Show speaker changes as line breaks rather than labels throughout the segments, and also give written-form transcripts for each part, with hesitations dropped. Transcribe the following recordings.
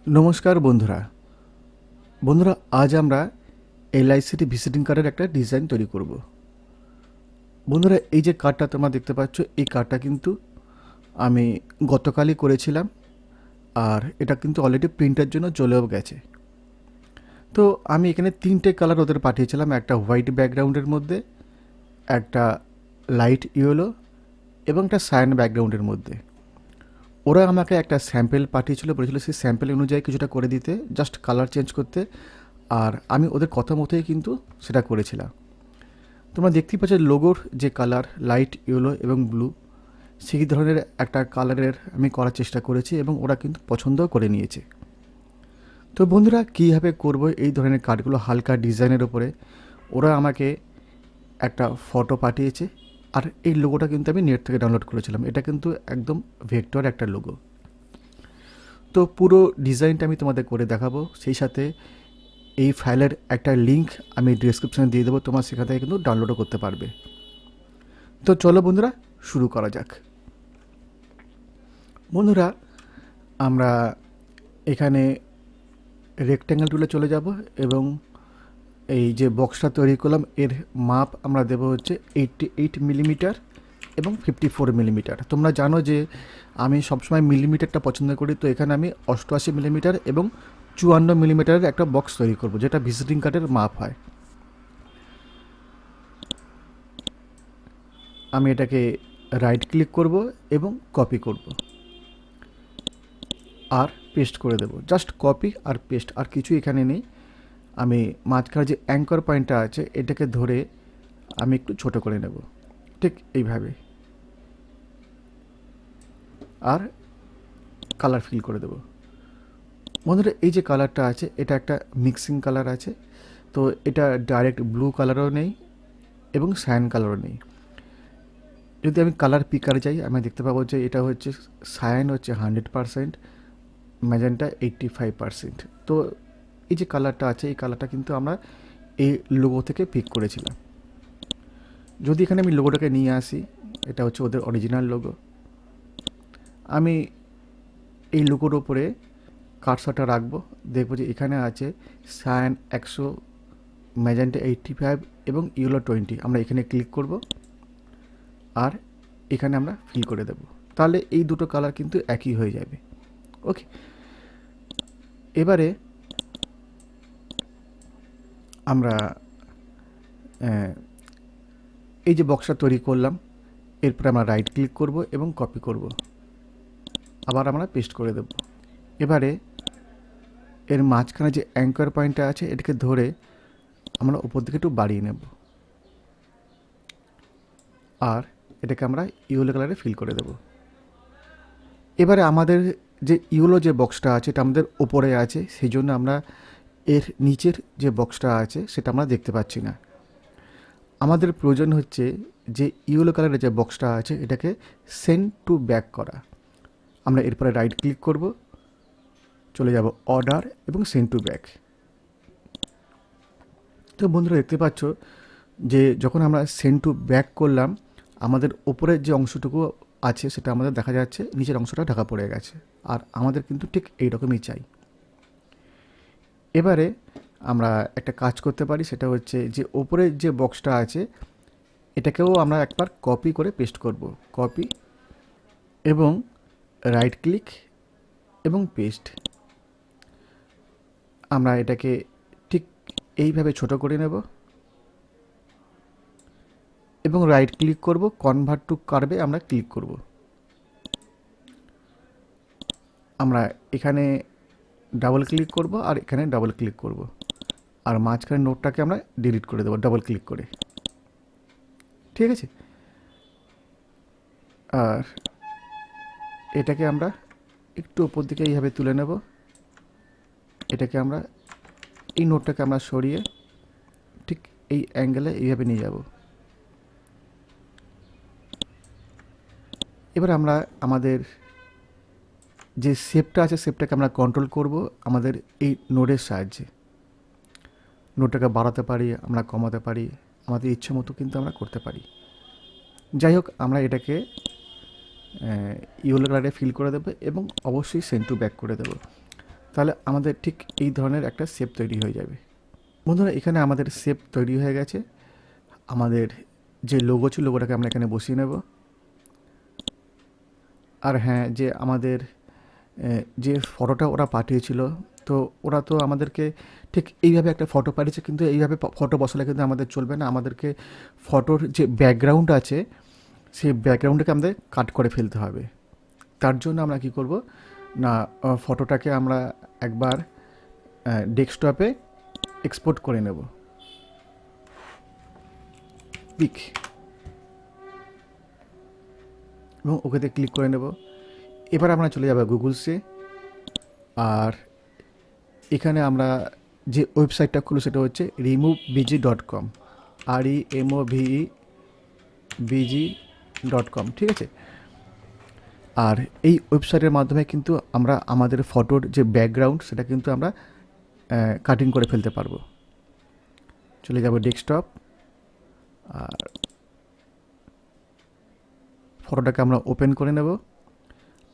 নমস্কার বন্ধুরা আজ আমরা LIC ভিজিটিং কার্ডের একটা ডিজাইন তৈরি করব। বন্ধুরা এই যে কার্ডটা তোমরা দেখতে পাচ্ছ, এই কার্ডটা কিন্তু আমি গতকালই করেছিলাম, আর এটা কিন্তু অলরেডি প্রিন্টের জন্য চলেও গেছে। তো আমি এখানে তিনটে কালার ওদের পাঠিয়েছিলাম, একটা হোয়াইট ব্যাকগ্রাউন্ডের মধ্যে, একটা লাইট ইয়েলো এবং একটা সায়ান ব্যাকগ্রাউন্ডের মধ্যে। ওরা আমাকে একটা স্যাম্পেল পাঠিয়েছিল, বলেছিল সেই স্যাম্পেল অনুযায়ী কিছুটা করে দিতে, জাস্ট কালার চেঞ্জ করতে, আর আমি ওদের কথা মতোই কিন্তু সেটা করেছিলাম। তোমরা দেখতেই পাচ্ছ লোগোর যে কালার লাইট ইয়েলো এবং ব্লু, সেই ধরনের একটা কালারের আমি করার চেষ্টা করেছি এবং ওরা কিন্তু পছন্দও করে নিয়েছে। তো বন্ধুরা কীভাবে করব এই ধরনের কার্ডগুলো হালকা ডিজাইনের ওপরে, ওরা আমাকে একটা ফটো পাঠিয়েছে, আর এই লোগোটা কিন্তু আমি নেট থেকে ডাউনলোড করেছিলাম। এটা কিন্তু একদম ভেক্টর একটা লোগো। তো পুরো ডিজাইনটা আমি তোমাদের করে দেখাবো, সেই সাথে এই ফাইলের একটা লিঙ্ক আমি ডিসক্রিপশানে দিয়ে দেবো, তোমার সেখান থেকে কিন্তু ডাউনলোডও করতে পারবে। তো চলো বন্ধুরা শুরু করা যাক। বন্ধুরা আমরা এখানে রেক্ট্যাঙ্গেল টুলে চলে যাব এবং এই যে বক্সটা তৈরি করলাম এর মাপ আমরা দেব হচ্ছে 88 মিলিমিটার এবং 54 মিলিমিটার। তোমরা জানো যে আমি সবসময় মিলিমিটারটা পছন্দ করি, তো এখানে আমি 88 মিলিমিটার এবং 54 মিলিমিটারের একটা বক্স তৈরি করব, যেটা ভিজিটিং কার্ডের মাপ হয়। আমি এটাকে রাইট ক্লিক করব এবং কপি করব আর পেস্ট করে দেব। জাস্ট কপি আর পেস্ট, আর কিছু এখানে নেই। আমি মাঝখানে যে অ্যাঙ্কর পয়েন্টটা আছে এটাকে ধরে আমি একটু ছোট করে নেব, ঠিক এইভাবে, আর কালার ফিল করে দেব। বন্ধুরা এই যে কালারটা আছে এটা একটা মিক্সিং কালার আছে, তো এটা ডাইরেক্ট ব্লু কালারও নেই এবং সায়ান কালারও নেই। যদি আমি কালার পিকার যাই আমি দেখতে পাবো যে এটা হচ্ছে সায়ান হচ্ছে 100%, ম্যাজেন্টা 85%। তো এই যে কালারটা আছে এই কালারটা কিন্তু আমরা এই লোগো থেকে পিক করেছিলাম। যদি এখানে আমি লোগোটাকে নিয়ে আসি, এটা হচ্ছে ওদের অরিজিনাল লোগো। আমি এই লোগোর ওপরে কার্সারটা রাখবো, দেখবো যে এখানে আছে সায়ান 100, ম্যাজেন্টা 85 এবং ইয়েলো 20। আমরা এখানে ক্লিক করব আর এখানে আমরা ফিল করে দেব, তাহলে এই দুটো কালার কিন্তু একই হয়ে যাবে। ওকে, এবারে আমরা এই যে বক্সটা তৈরি করলাম, এরপরে আমরা রাইট ক্লিক করব এবং কপি করব, আবার আমরা পেস্ট করে দেব। এবারে এর মাঝখানে যে অ্যাঙ্কর পয়েন্টটা আছে এটাকে ধরে আমরা উপর দিকে একটু বাড়িয়ে নেব, আর এটাকে আমরা ইয়েলো কালারে ফিল করে দেব। এবারে আমাদের যে ইয়েলো যে বক্সটা আছে এটা আমাদের ওপরে আছে, সেই জন্য আমরা এর নিচের যে বক্সটা আছে সেটা আমরা দেখতে পাচ্ছি না। আমাদের প্রয়োজন হচ্ছে যে ইয়েলো কালারের যে বক্সটা আছে এটাকে সেন্ড টু ব্যাক করা। আমরা এরপরে রাইট ক্লিক করব, চলে যাব অর্ডার এবং সেন্ড টু ব্যাক। তো বন্ধুরা দেখতে পাচ্ছ যে যখন আমরা সেন্ড টু ব্যাক করলাম, আমাদের ওপরের যে অংশটুকু আছে সেটা আমাদের দেখা যাচ্ছে, নিচের অংশটা ঢাকা পড়ে গেছে, আর আমাদের কিন্তু ঠিক এইরকমই চাই। এবারে আমরা একটা কাজ করতে পারি, সেটা হচ্ছে যে ওপরের যে বক্সটা আছে এটাকেও আমরা একবার কপি করে পেস্ট করব। কপি এবং রাইট ক্লিক এবং পেস্ট। আমরা এটাকে ঠিক এইভাবে ছোট করে নেব এবং রাইট ক্লিক করব, কনভার্ট টু কার্ভে আমরা ক্লিক করব। আমরা এখানে ডাবল ক্লিক করব আর এখানে ডাবল ক্লিক করব, আর মাঝখানে নোটটাকে আমরা ডিলিট করে দেবো ডাবল ক্লিক করে। ঠিক আছে, আর এটাকে আমরা একটু ওপর দিকে এইভাবে তুলে নেব। এটাকে আমরা এই নোটটাকে আমরা সরিয়ে ঠিক এই অ্যাঙ্গেলে এইভাবে নিয়ে যাব। এবার আমরা আমাদের যে শেপটা আছে শেপটাকে আমরা কন্ট্রোল করব আমাদের এই নোডের সাহায্যে। নোটটাকে বাড়াতে পারি, আমরা কমাতে পারি, আমাদের ইচ্ছে মতো কিন্তু আমরা করতে পারি। যাই হোক, আমরা এটাকে ইয়েলো কালারে ফিল করে দেবো এবং অবশ্যই সেন্ড টু ব্যাক করে দেবো। তাহলে আমাদের ঠিক এই ধরনের একটা শেপ তৈরি হয়ে যাবে। বন্ধুরা এখানে আমাদের শেপ তৈরি হয়ে গেছে। আমাদের যে লোগো ছিল লোগোটাকে আমরা এখানে বসিয়ে নেব। আর হ্যাঁ, যে আমাদের যে ফটোটা ওরা পাঠিয়েছিল, তো ওরা তো আমাদেরকে ঠিক এইভাবে একটা ফটো পাঠিয়েছে, কিন্তু এইভাবে ফটো বসালে কিন্তু আমাদের চলবে না। আমাদেরকে ফটোর যে ব্যাকগ্রাউন্ড আছে সেই ব্যাকগ্রাউন্ডটাকে আমাদের কাট করে ফেলতে হবে। তার জন্য আমরা কি করব না, ফটোটাকে আমরা একবার ডেস্কটপে এক্সপোর্ট করে নেব। পিক এবং ওকেতে ক্লিক করে নেব। এবার আমরা চলে যাব গুগলসে। আর এখানে আমরা যে ওয়েবসাইটটা খুলব সেটা হচ্ছে removebg.com, removebg.com, ঠিক আছে। আর এই ওয়েবসাইটের মাধ্যমে কিন্তু আমরা আমাদের ফটোর যে ব্যাকগ্রাউন্ড সেটা কিন্তু আমরা কাটিং করে ফেলতে পারবো। চলে যাব ডেস্কটপ, আর ফটোটাকে আমরা ওপেন করে নেব।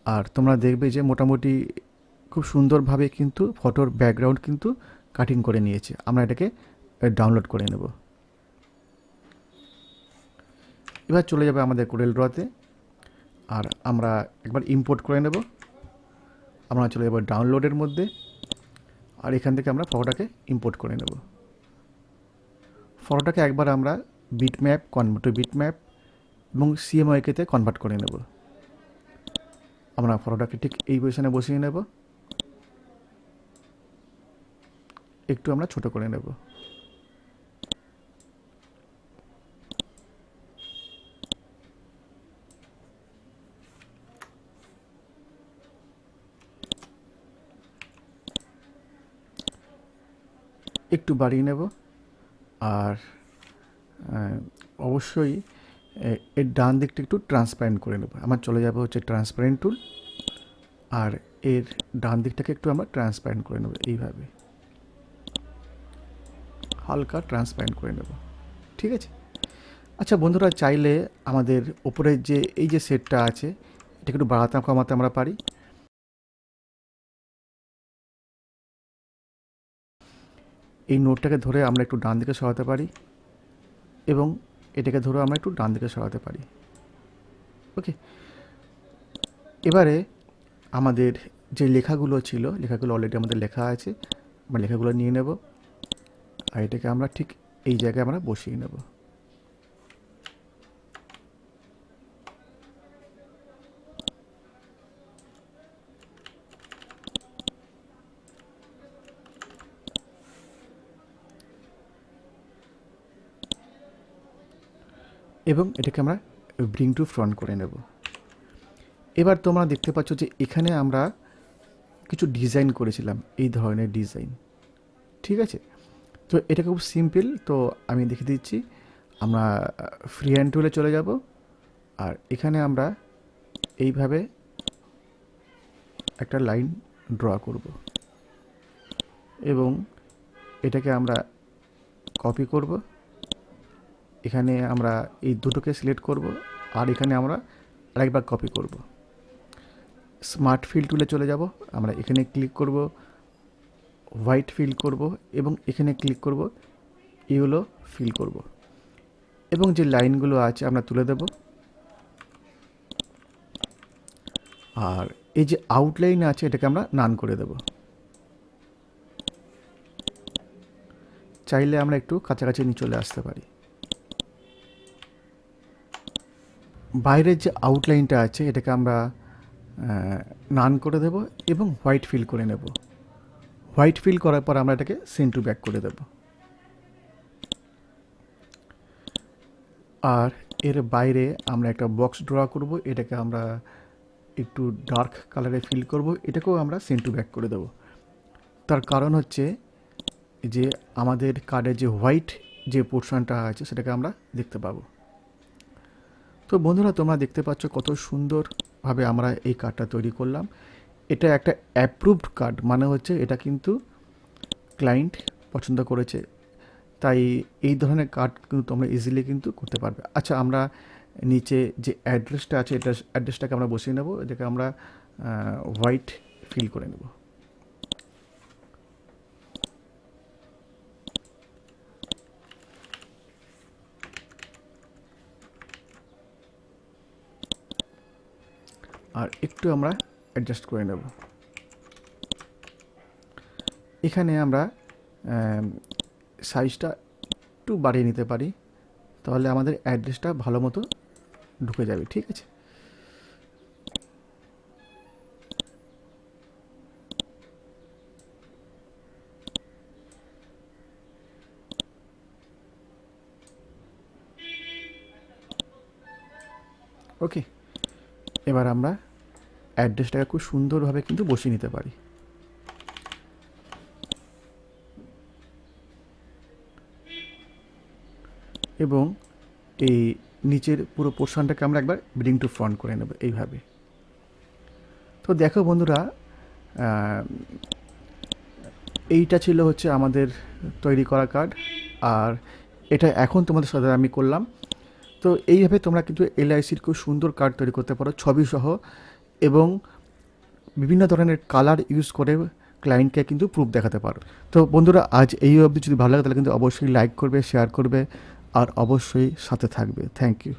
আর তোমরা দেখবে যে মোটামুটি খুব সুন্দরভাবে কিন্তু ফটোর ব্যাকগ্রাউন্ড কিন্তু কাটিং করে নিয়েছে। আমরা এটাকে ডাউনলোড করে নেব। এবার চলে যাবে আমাদের CorelDRAW-তে, আর আমরা একবার ইম্পোর্ট করে নেব। আমরা চলে যাব ডাউনলোডের মধ্যে, আর এখান থেকে আমরা ফটোটাকে ইম্পোর্ট করে নেব। ফটোটাকে একবার আমরা বিটম্যাপ, কনভার্ট টু বিটম্যাপ এবং CMYK-তে কনভার্ট করে নেব। আমরা ফটোটাকে ঠিক এই পজিশনে বসিয়ে নেব। একটু আমরা ছোট করে নেব। একটু বাড়িয়ে নেব। আর অবশ্যই এর ডান দিকটা একটু ট্রান্সপারেন্ট করে নেব। আমার চলে যাবে হচ্ছে ট্রান্সপারেন্ট টুল, আর এর ডান দিকটাকে একটু আমরা ট্রান্সপারেন্ট করে নেব। এইভাবে হালকা ট্রান্সপারেন্ট করে নেব, ঠিক আছে। আচ্ছা বন্ধুরা, চাইলে আমাদের ওপরে যে এই যে সেটটা আছে এটাকে একটু বাড়াতে কমাতে আমরা পারি। এই নোটটাকে ধরে আমরা একটু ডান দিকে সরাতে পারি, এবং এটাকে ধরে আমরা একটু ডান দিকে সরাতে পারি। ওকে, এবারে আমাদের যে লেখাগুলো ছিল, লেখাগুলো অলরেডি আমাদের লেখা আছে, আমরা লেখাগুলো নিয়ে নেব। আর এটাকে আমরা ঠিক এই জায়গায় আমরা বসিয়ে নেব। এবং এটাকে আমরা ব্রিং টু ফ্রন্ট করে নেব। এবার তোমরা দেখতে পাচ্ছ যে এখানে আমরা কিছু ডিজাইন করেছিলাম, এই ধরনের ডিজাইন, ঠিক আছে। তো এটা খুব সিম্পল, তো আমি দেখে দিচ্ছি। আমরা ফ্রি হ্যান্ড টুলে চলে যাব, আর এখানে আমরা এইভাবে একটা লাইন ড্র করব, এবং এটাকে আমরা কপি করব। এখানে আমরা এই দুটোকে সিলেক্ট করব, আর এখানে আমরা আরেকবার কপি করব। স্মার্ট ফিল টুলে চলে যাব, আমরা এখানে ক্লিক করব, হোয়াইট ফিল করব, এবং এখানে ক্লিক করব, ইয়েলো ফিল করব, এবং যে লাইনগুলো আছে আমরা তুলে দেব। আর এই যে আউটলাইন আছে এটাকে আমরা নান করে দেব। চাইলে আমরা একটু কাছাকাছি নিয়ে চলে আসতে পারি। বাইরের যে আউটলাইনটা আছে এটাকে আমরা নান করে দেব, এবং হোয়াইট ফিল করে নেব। হোয়াইট ফিল করার পর আমরা এটাকে সেন্ড টু ব্যাক করে দেব। আর এর বাইরে আমরা একটা বক্স ড্র করব, এটাকে আমরা একটু ডার্ক কালারে ফিল করব, এটাকেও আমরা সেন্ড টু ব্যাক করে দেব। তার কারণ হচ্ছে যে আমাদের কার্ডের যে হোয়াইট যে পোর্শনটা আছে সেটাকে আমরা দেখতে পাবো। তো বন্ধুরা, তোমরা দেখতে পাচ্ছ কত সুন্দরভাবে আমরা এই কার্ডটা তৈরি করলাম। এটা একটা অ্যাপ্রুভড কার্ড, মানে হচ্ছে এটা কিন্তু ক্লায়েন্ট পছন্দ করেছে, তাই এই ধরনের কার্ড কিন্তু তোমরা ইজিলি কিন্তু করতে পারবে। আচ্ছা, আমরা নিচে যে অ্যাড্রেসটা আছে এটা অ্যাড্রেসটাকে আমরা বসিয়ে নেব, এটাকে আমরা হোয়াইট ফিল করে নেব। আর একটু আমরা অ্যাডজাস্ট করে নেব। এখানে আমরা সাইজটা একটু বাড়িয়ে নিতে পারি, তাহলে আমাদের অ্যাড্রেসটা ভালো মতো ঢুকে যাবে। ঠিক আছে, ওকে। এবার আমরা অ্যাড্রেসটাকে খুব সুন্দরভাবে কিন্তু বসিয়ে নিতে পারি। এবং এই নিচের পুরো পোর্শনটাকে আমরা একবার ব্রিং টু ফ্রন্ট করে নেব এইভাবে। তো দেখো বন্ধুরা, এইটা ছিল হচ্ছে আমাদের তৈরি করা কার্ড, আর এটা এখন তোমাদের সাথে আমি করলাম। তো এইভাবে তোমরা কিন্তু LICর খুব সুন্দর কার্ড তৈরি করতে পারো ছবি সহ, এবং বিভিন্ন ধরনের কালার ইউজ করে ক্লায়েন্টকে কিন্তু প্রুফ দেখাতে পারো। তো বন্ধুরা, আজ এই অবধি। যদি ভালো লাগে তাহলে কিন্তু অবশ্যই লাইক করবে, শেয়ার করবে, আর অবশ্যই সাথে থাকবে। Thank you.